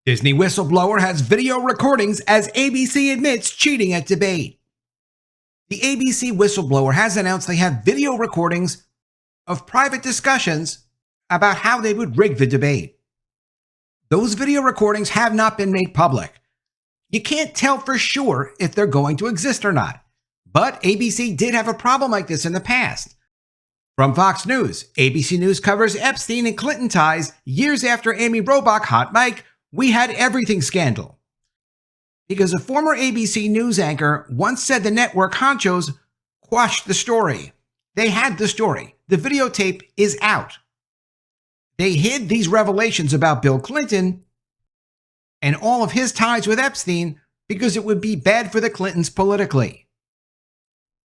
Disney whistleblower has video recordings as ABC admits cheating at debate. The ABC whistleblower has announced they have video recordings of private discussions about how they would rig the debate. Those video recordings have not been made public. You can't tell for sure if they're going to exist or not, but ABC did have a problem like this in the past. From Fox News, ABC News covers Epstein and Clinton ties years after Amy Robach hot mic "We Had Everything" scandal. Because a former ABC News anchor once said the network honchos quashed the story. They had the story. The videotape is out. They hid these revelations about Bill Clinton and all of his ties with Epstein because it would be bad for the Clintons politically.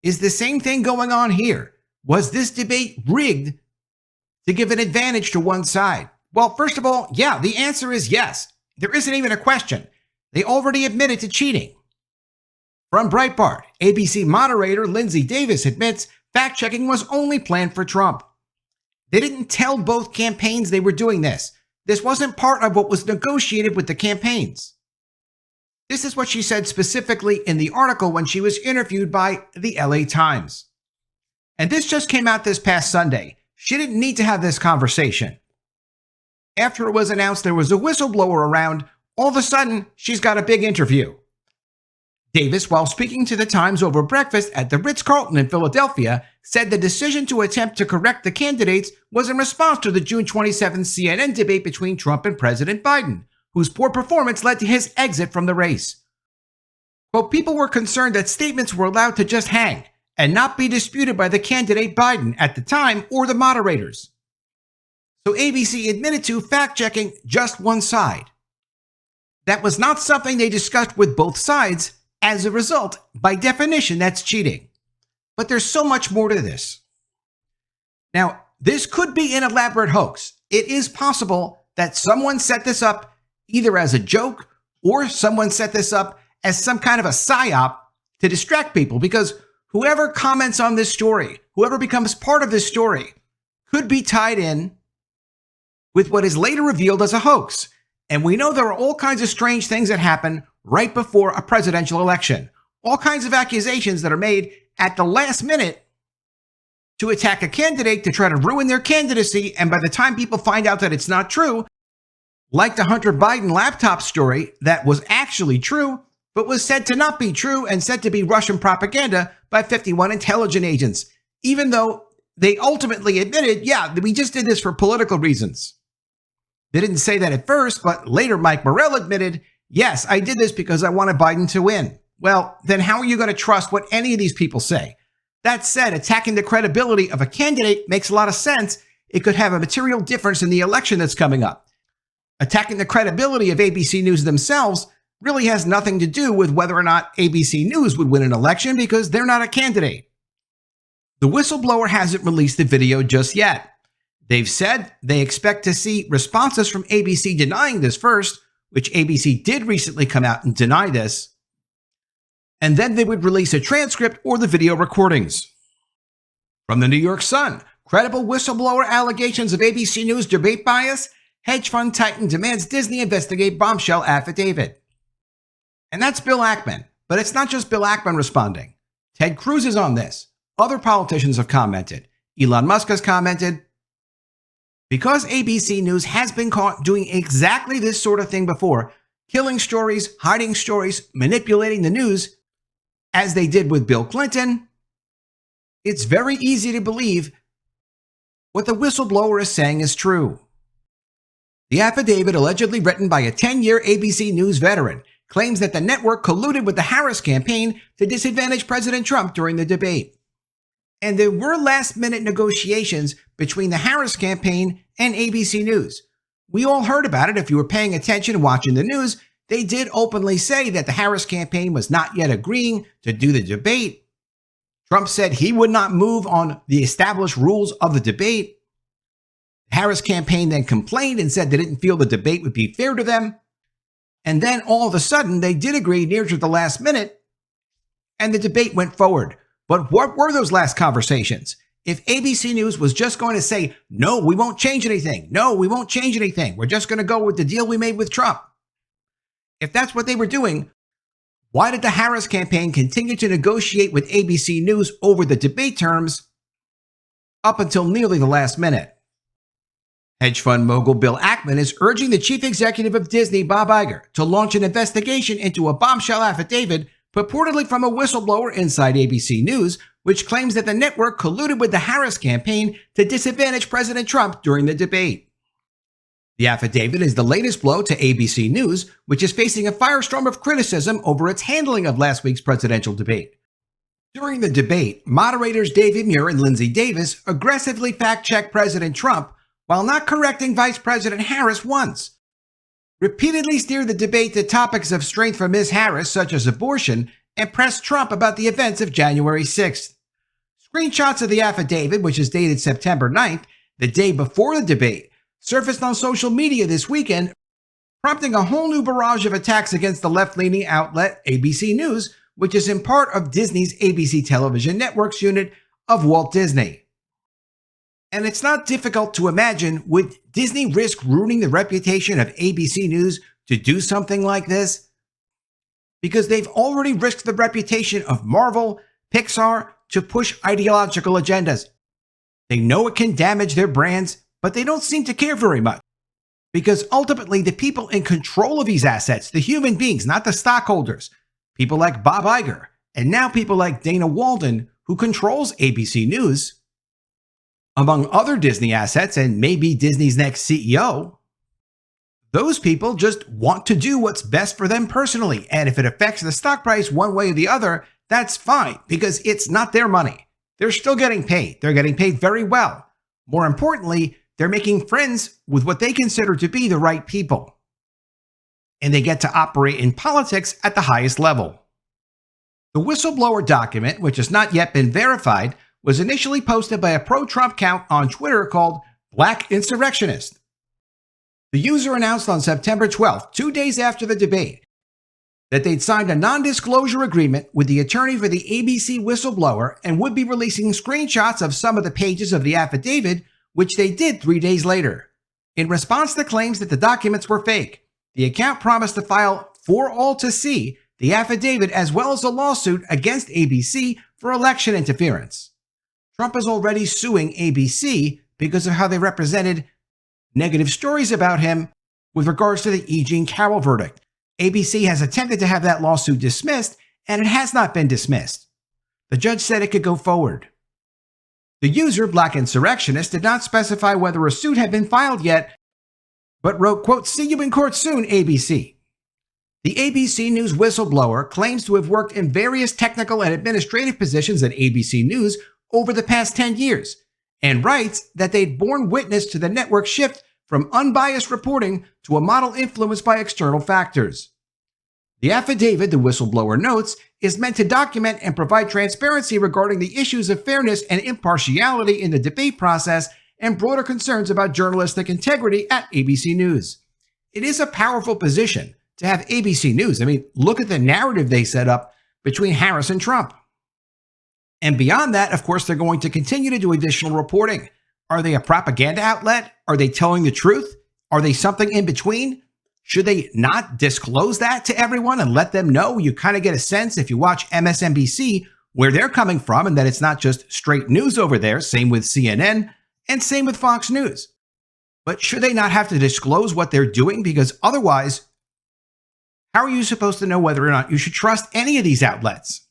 Is the same thing going on here? Was this debate rigged to give an advantage to one side? Well, first of all, yeah, the answer is yes. There isn't even a question. They already admitted to cheating. From Breitbart, ABC moderator Lindsay Davis admits fact-checking was only planned for Trump. They didn't tell both campaigns they were doing this. This wasn't part of what was negotiated with the campaigns. This is what she said specifically in the article when she was interviewed by the LA Times. And this just came out this past Sunday. She didn't need to have this conversation. After it was announced there was a whistleblower around, all of a sudden, she's got a big interview. Davis, while speaking to the Times over breakfast at the Ritz-Carlton in Philadelphia, said the decision to attempt to correct the candidates was in response to the June 27th CNN debate between Trump and President Biden, whose poor performance led to his exit from the race. Quote, people were concerned that statements were allowed to just hang and not be disputed by the candidate Biden at the time or the moderators. So ABC admitted to fact-checking just one side. That was not something they discussed with both sides. As a result, by definition, that's cheating. But there's so much more to this. Now, this could be an elaborate hoax. It is possible that someone set this up either as a joke or someone set this up as some kind of a psyop to distract people, because whoever comments on this story, whoever becomes part of this story, could be tied in with what is later revealed as a hoax. And we know there are all kinds of strange things that happen right before a presidential election. All kinds of accusations that are made at the last minute to attack a candidate to try to ruin their candidacy. And by the time people find out that it's not true, like the Hunter Biden laptop story that was actually true, but was said to not be true and said to be Russian propaganda by 51 intelligence agents, even though they ultimately admitted, yeah, we just did this for political reasons. They didn't say that at first, but later Mike Morell admitted, yes, I did this because I wanted Biden to win. Well, then how are you going to trust what any of these people say? That said, attacking the credibility of a candidate makes a lot of sense. It could have a material difference in the election that's coming up. Attacking the credibility of ABC News themselves really has nothing to do with whether or not ABC News would win an election because they're not a candidate. The whistleblower hasn't released the video just yet. They've said they expect to see responses from ABC denying this first, which ABC did recently come out and deny this, and then they would release a transcript or the video recordings. From the New York Sun, credible whistleblower allegations of ABC News debate bias, hedge fund titan demands Disney investigate bombshell affidavit. And that's Bill Ackman, but it's not just Bill Ackman responding. Ted Cruz is on this. Other politicians have commented. Elon Musk has commented. Because ABC News has been caught doing exactly this sort of thing before, killing stories, hiding stories, manipulating the news, as they did with Bill Clinton, it's very easy to believe what the whistleblower is saying is true. The affidavit, allegedly written by a 10-year ABC News veteran, claims that the network colluded with the Harris campaign to disadvantage President Trump during the debate. And there were last-minute negotiations between the Harris campaign and ABC News. We all heard about it. If you were paying attention and watching the news, they did openly say that the Harris campaign was not yet agreeing to do the debate. Trump said he would not move on the established rules of the debate. The Harris campaign then complained and said they didn't feel the debate would be fair to them. And then all of a sudden, they did agree near to the last minute, and the debate went forward. But what were those last conversations? If ABC News was just going to say, no, we won't change anything. No, we won't change anything. We're just going to go with the deal we made with Trump. If that's what they were doing, why did the Harris campaign continue to negotiate with ABC News over the debate terms up until nearly the last minute? Hedge fund mogul Bill Ackman is urging the chief executive of Disney, Bob Iger, to launch an investigation into a bombshell affidavit purportedly from a whistleblower inside ABC News, which claims that the network colluded with the Harris campaign to disadvantage President Trump during the debate. The affidavit is the latest blow to ABC News, which is facing a firestorm of criticism over its handling of last week's presidential debate. During the debate, moderators David Muir and Lindsay Davis aggressively fact-checked President Trump while not correcting Vice President Harris once, repeatedly steered the debate to topics of strength for Ms. Harris, such as abortion, and pressed Trump about the events of January 6th. Screenshots of the affidavit, which is dated September 9th, the day before the debate, surfaced on social media this weekend, prompting a whole new barrage of attacks against the left-leaning outlet ABC News, which is in part of Disney's ABC television network's unit of Walt Disney. And it's not difficult to imagine, would Disney risk ruining the reputation of ABC News to do something like this? Because they've already risked the reputation of Marvel, Pixar to push ideological agendas. They know it can damage their brands, but they don't seem to care very much. Because ultimately, the people in control of these assets, the human beings, not the stockholders, people like Bob Iger, and now people like Dana Walden, who controls ABC News, among other Disney assets and maybe Disney's next CEO, those people just want to do what's best for them personally. And if it affects the stock price one way or the other, that's fine, because it's not their money. They're still getting paid. They're getting paid very well. More importantly, they're making friends with what they consider to be the right people. And they get to operate in politics at the highest level. The whistleblower document, which has not yet been verified, was initially posted by a pro-Trump account on Twitter called Black Insurrectionist. The user announced on September 12th, 2 days after the debate, that they'd signed a non-disclosure agreement with the attorney for the ABC whistleblower and would be releasing screenshots of some of the pages of the affidavit, which they did 3 days later. In response to claims that the documents were fake, the account promised to file for all to see the affidavit as well as a lawsuit against ABC for election interference. Trump is already suing ABC because of how they represented negative stories about him with regards to the E. Jean Carroll verdict. ABC has attempted to have that lawsuit dismissed, and it has not been dismissed. The judge said it could go forward. The user, Black Insurrectionist, did not specify whether a suit had been filed yet, but wrote, quote, "See you in court soon, ABC." The ABC News whistleblower claims to have worked in various technical and administrative positions at ABC News over the past 10 years, and writes that they'd borne witness to the network's shift from unbiased reporting to a model influenced by external factors. The affidavit, the whistleblower notes, is meant to document and provide transparency regarding the issues of fairness and impartiality in the debate process and broader concerns about journalistic integrity at ABC News. It is a powerful position to have ABC News. I mean, look at the narrative they set up between Harris and Trump. And beyond that, of course, they're going to continue to do additional reporting. Are they a propaganda outlet? Are they telling the truth? Are they something in between? Should they not disclose that to everyone and let them know? You kind of get a sense if you watch MSNBC where they're coming from and that it's not just straight news over there. Same with CNN and same with Fox News. But should they not have to disclose what they're doing? Because otherwise, how are you supposed to know whether or not you should trust any of these outlets?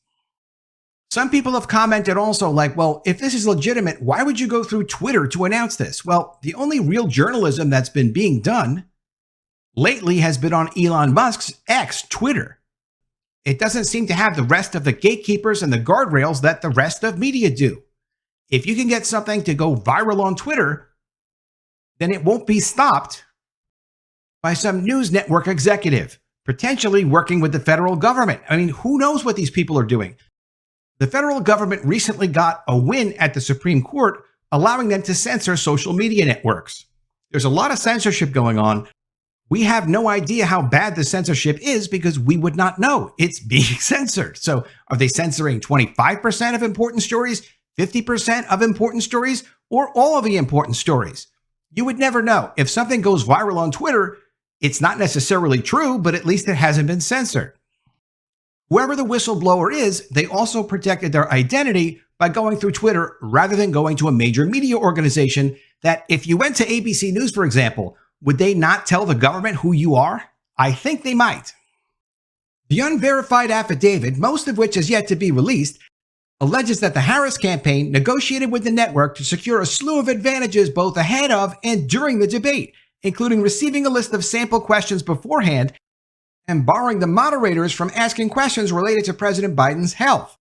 Some people have commented also like, well, if this is legitimate, why would you go through Twitter to announce this? Well, the only real journalism that's been being done lately has been on Elon Musk's X, Twitter. It doesn't seem to have the rest of the gatekeepers and the guardrails that the rest of media do. If you can get something to go viral on Twitter, then it won't be stopped by some news network executive, potentially working with the federal government. I mean, who knows what these people are doing? The federal government recently got a win at the Supreme Court, allowing them to censor social media networks. There's a lot of censorship going on. We have no idea how bad the censorship is because we would not know it's being censored. So are they censoring 25% of important stories, 50% of important stories, or all of the important stories? You would never know. If something goes viral on Twitter, It's not necessarily true, but at least it hasn't been censored. Whoever the whistleblower is, they also protected their identity by going through Twitter rather than going to a major media organization that if you went to ABC News, for example, would they not tell the government who you are? I think they might. The unverified affidavit, most of which is yet to be released, alleges that the Harris campaign negotiated with the network to secure a slew of advantages both ahead of and during the debate, including receiving a list of sample questions beforehand and barring the moderators from asking questions related to President Biden's health.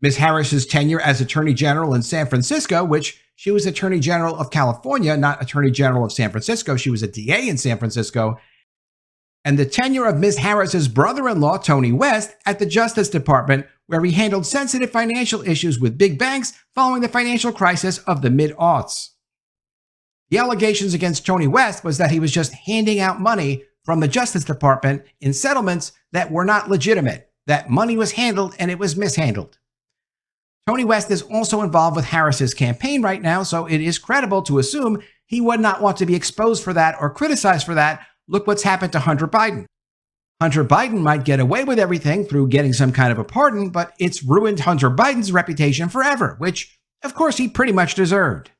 Ms. Harris's tenure as Attorney General in San Francisco, which she was Attorney General of California, not Attorney General of San Francisco, she was a DA in San Francisco, and the tenure of Ms. Harris's brother-in-law, Tony West, at the Justice Department, where he handled sensitive financial issues with big banks following the financial crisis of the mid-aughts. The allegations against Tony West was that he was just handing out money from the Justice Department in settlements that were not legitimate, that money was handled and it was mishandled. Tony West is also involved with Harris's campaign right now, so it is credible to assume he would not want to be exposed for that or criticized for that. Look what's happened to Hunter Biden. Hunter Biden might get away with everything through getting some kind of a pardon, but it's ruined Hunter Biden's reputation forever, which, of course, he pretty much deserved.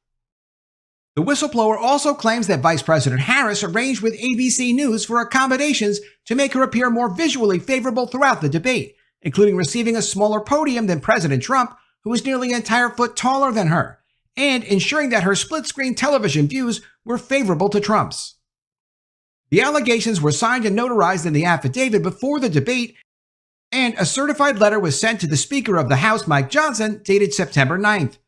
The whistleblower also claims that Vice President Harris arranged with ABC News for accommodations to make her appear more visually favorable throughout the debate, including receiving a smaller podium than President Trump, who was nearly an entire foot taller than her, and ensuring that her split-screen television views were favorable to Trump's. The allegations were signed and notarized in the affidavit before the debate, and a certified letter was sent to the Speaker of the House, Mike Johnson, dated September 9th.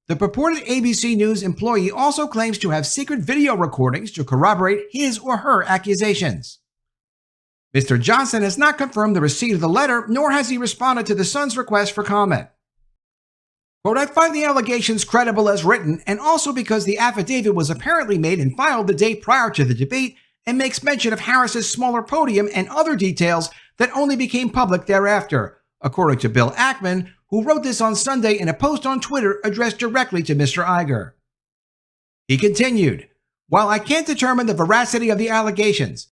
The purported ABC News employee also claims to have secret video recordings to corroborate his or her accusations. Mr. Johnson has not confirmed the receipt of the letter, nor has he responded to the Sun's request for comment. Quote, I find the allegations credible as written, and also because the affidavit was apparently made and filed the day prior to the debate and makes mention of Harris's smaller podium and other details that only became public thereafter, according to Bill Ackman, who wrote this on Sunday in a post on Twitter addressed directly to Mr. Iger. He continued, while I can't determine the veracity of the allegations,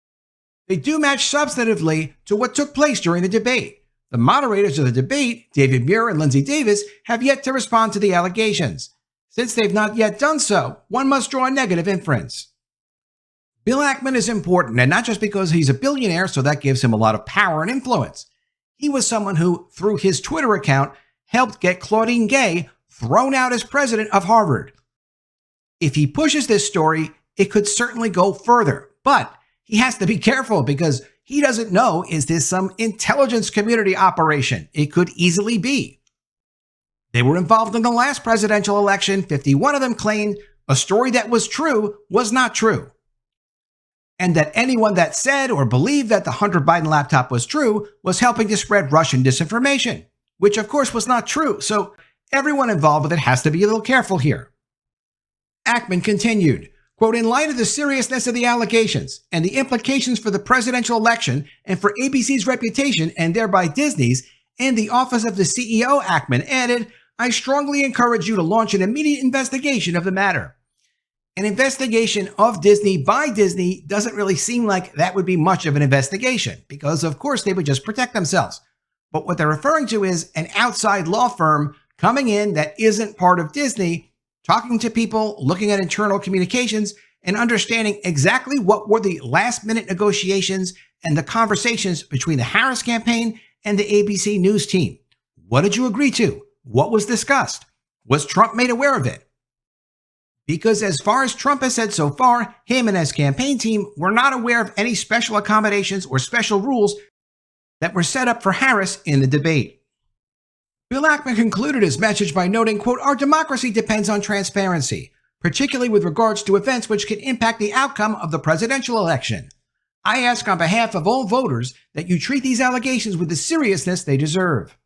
they do match substantively to what took place during the debate. The moderators of the debate, David Muir and Lindsay Davis, have yet to respond to the allegations. Since they've not yet done so, one must draw a negative inference. Bill Ackman is important, and not just because he's a billionaire, so that gives him a lot of power and influence. He was someone who, through his Twitter account, helped get Claudine Gay thrown out as president of Harvard. If he pushes this story, it could certainly go further, but he has to be careful because he doesn't know, is this some intelligence community operation? It could easily be. They were involved in the last presidential election. 51 of them claimed a story that was true was not true. And that anyone that said or believed that the Hunter Biden laptop was true was helping to spread Russian disinformation, which of course was not true. So everyone involved with it has to be a little careful here. Ackman continued, quote, in light of the seriousness of the allegations and the implications for the presidential election and for ABC's reputation and thereby Disney's and the office of the CEO, Ackman added, I strongly encourage you to launch an immediate investigation of the matter. An investigation of Disney by Disney doesn't really seem like that would be much of an investigation because, of course, they would just protect themselves. But what they're referring to is an outside law firm coming in that isn't part of Disney, talking to people, looking at internal communications, and understanding exactly what were the last-minute negotiations and the conversations between the Harris campaign and the ABC News team. What did you agree to? What was discussed? Was Trump made aware of it? Because as far as Trump has said so far, him and his campaign team were not aware of any special accommodations or special rules that were set up for Harris in the debate. Bill Ackman concluded his message by noting, quote, our democracy depends on transparency, particularly with regards to events which can impact the outcome of the presidential election. I ask on behalf of all voters that you treat these allegations with the seriousness they deserve.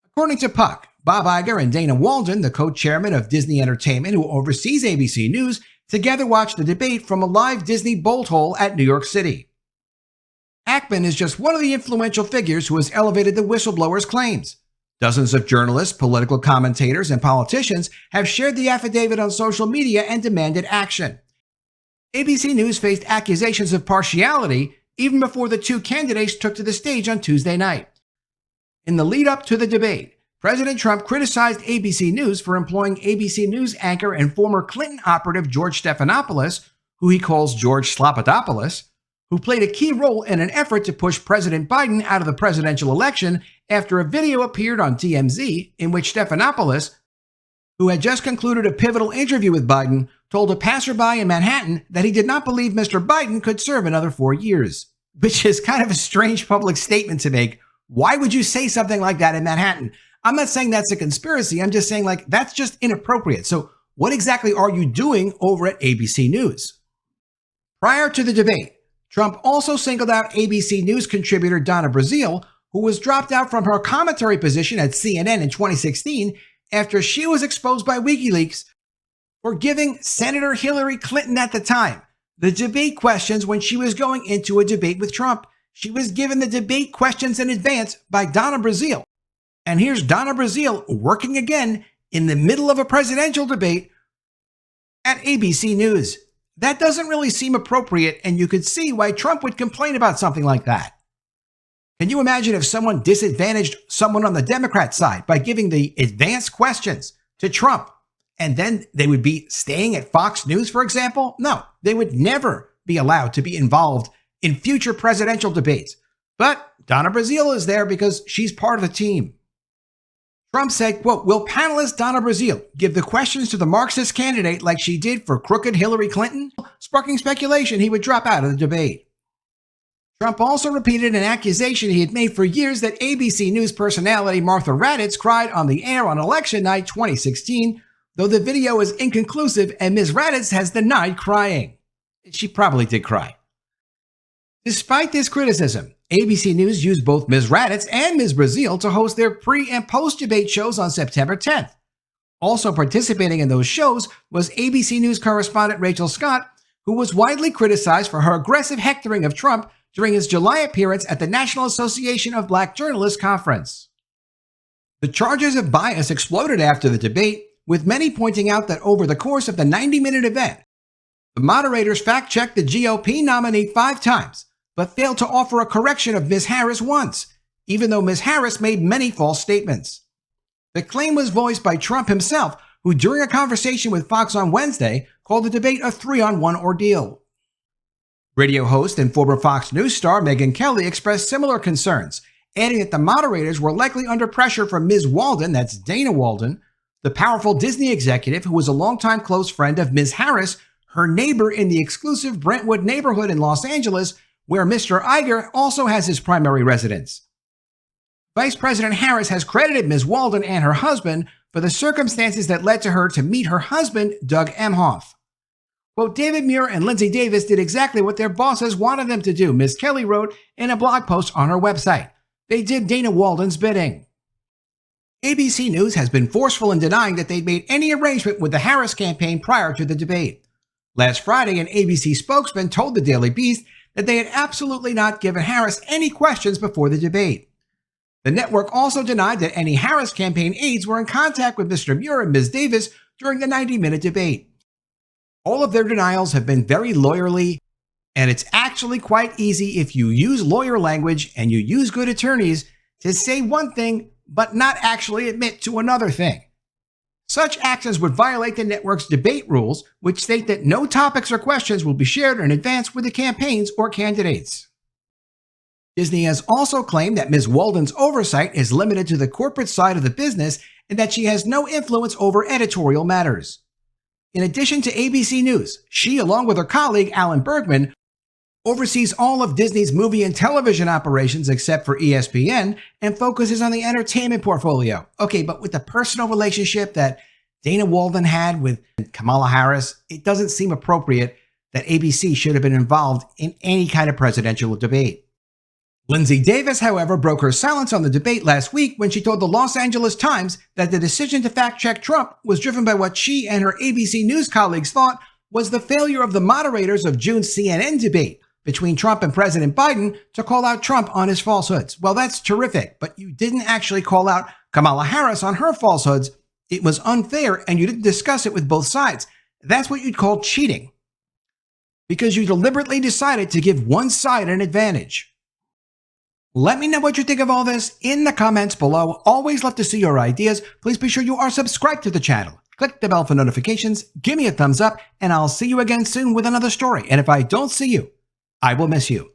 According to Puck, Bob Iger and Dana Walden, the co-chairman of Disney Entertainment who oversees ABC News, together watched the debate from a live Disney bolt hole at New York City. Ackman is just one of the influential figures who has elevated the whistleblower's claims. Dozens of journalists, political commentators, and politicians have shared the affidavit on social media and demanded action. ABC News faced accusations of partiality even before the two candidates took to the stage on Tuesday night. In the lead up to the debate, President Trump criticized ABC News for employing ABC News anchor and former Clinton operative George Stephanopoulos, who he calls George Slapatopoulos, who played a key role in an effort to push President Biden out of the presidential election after a video appeared on TMZ in which Stephanopoulos, who had just concluded a pivotal interview with Biden, told a passerby in Manhattan that he did not believe Mr. Biden could serve another 4 years, which is kind of a strange public statement to make. Why would you say something like that in Manhattan? I'm not saying that's a conspiracy. I'm just saying, like, that's just inappropriate. So what exactly are you doing over at ABC News? Prior to the debate, Trump also singled out ABC News contributor Donna Brazile, who was dropped out from her commentary position at CNN in 2016 after she was exposed by WikiLeaks for giving Senator Hillary Clinton at the time the debate questions when she was going into a debate with Trump. She was given the debate questions in advance by Donna Brazile. And here's Donna Brazile working again in the middle of a presidential debate at ABC News. That doesn't really seem appropriate, and you could see why Trump would complain about something like that. Can you imagine if someone disadvantaged someone on the Democrat side by giving the advanced questions to Trump, and then they would be staying at Fox News, for example? No, they would never be allowed to be involved in future presidential debates. But Donna Brazile is there because she's part of the team. Trump said, quote, "Will panelist Donna Brazile give the questions to the Marxist candidate like she did for crooked Hillary Clinton?" Sparking speculation he would drop out of the debate. Trump also repeated an accusation he had made for years that ABC News personality Martha Raddatz cried on the air on election night 2016, though the video is inconclusive and Ms. Raddatz has denied crying. She probably did cry. Despite this criticism, ABC News used both Ms. Raddatz and Ms. Brazile to host their pre- and post-debate shows on September 10th. Also participating in those shows was ABC News correspondent Rachel Scott, who was widely criticized for her aggressive hectoring of Trump during his July appearance at the National Association of Black Journalists conference. The charges of bias exploded after the debate, with many pointing out that over the course of the 90-minute event, the moderators fact-checked the GOP nominee 5 times, but failed to offer a correction of Ms. Harris once, even though Ms. Harris made many false statements. The claim was voiced by Trump himself, who during a conversation with Fox on Wednesday called the debate a 3-on-1 ordeal. Radio host and former Fox News star Megyn Kelly expressed similar concerns, adding that the moderators were likely under pressure from Ms. Walden, that's Dana Walden, the powerful Disney executive who was a longtime close friend of Ms. Harris, her neighbor in the exclusive Brentwood neighborhood in Los Angeles, where Mr. Iger also has his primary residence. Vice President Harris has credited Ms. Walden and her husband for the circumstances that led to her to meet her husband, Doug Emhoff. Quote, "David Muir and Lindsay Davis did exactly what their bosses wanted them to do," Ms. Kelly wrote in a blog post on her website. "They did Dana Walden's bidding." ABC News has been forceful in denying that they'd made any arrangement with the Harris campaign prior to the debate. Last Friday, an ABC spokesman told the Daily Beast that they had absolutely not given Harris any questions before the debate. The network also denied that any Harris campaign aides were in contact with Mr. Muir and Ms. Davis during the 90-minute debate. All of their denials have been very lawyerly, and it's actually quite easy if you use lawyer language and you use good attorneys to say one thing but not actually admit to another thing. Such actions would violate the network's debate rules, which state that no topics or questions will be shared in advance with the campaigns or candidates. Disney has also claimed that Ms. Walden's oversight is limited to the corporate side of the business and that she has no influence over editorial matters. In addition to ABC News, she, along with her colleague Alan Bergman, oversees all of Disney's movie and television operations except for ESPN and focuses on the entertainment portfolio. Okay, but with the personal relationship that Dana Walden had with Kamala Harris, it doesn't seem appropriate that ABC should have been involved in any kind of presidential debate. Lindsay Davis, however, broke her silence on the debate last week when she told the Los Angeles Times that the decision to fact-check Trump was driven by what she and her ABC News colleagues thought was the failure of the moderators of June's CNN debate between Trump and President Biden to call out Trump on his falsehoods. Well, that's terrific, but you didn't actually call out Kamala Harris on her falsehoods. It was unfair, and you didn't discuss it with both sides. That's what you'd call cheating. because you deliberately decided to give one side an advantage. Let me know what you think of all this in the comments below. Always love to see your ideas. Please be sure you are subscribed to the channel. Click the bell for notifications, give me a thumbs up, and I'll see you again soon with another story. And if I don't see you, I will miss you.